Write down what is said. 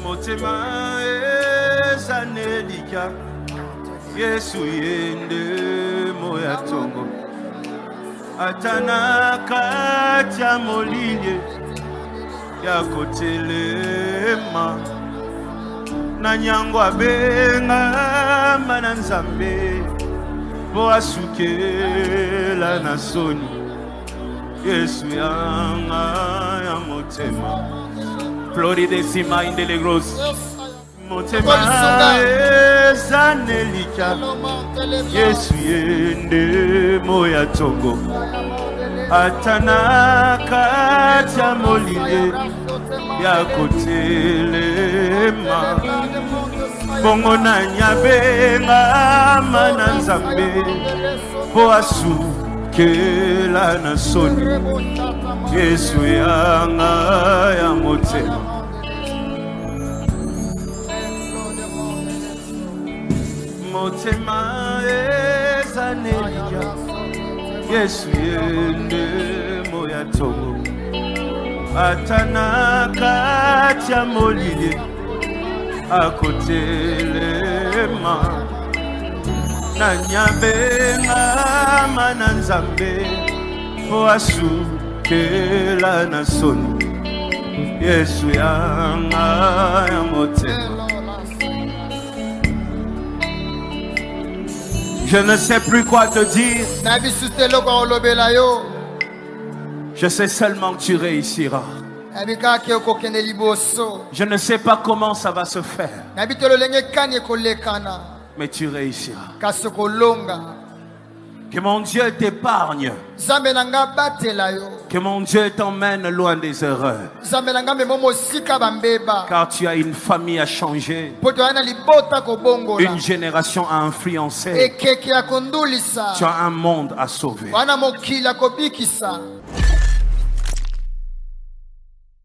Motema ezanelika Yesu yende moya tongo Atana katia molile ya kotelema na nyango abenga mana nzambe po asukela na soni Yesu yanga ya motema Floridesima indelegros motema ezanelika Yesu yende moya tongo Atana katia molile ya kotelema bongo na nyabenga mana nzambe po asukela na soni Yesu yanga ya motema motema ezanelika Yesu yende moya tongo Atana katia molile akotelema na nyabenga mana nzambe po asukela na soni Yesu yanga ya motema. Je ne sais plus quoi te dire. Je sais seulement que tu réussiras. Je ne sais pas comment ça va se faire. Mais tu réussiras. Que mon Dieu t'épargne. Que mon Dieu t'emmène loin des erreurs. Car tu as une famille à changer. Une génération à influencer. Tu as un monde à sauver.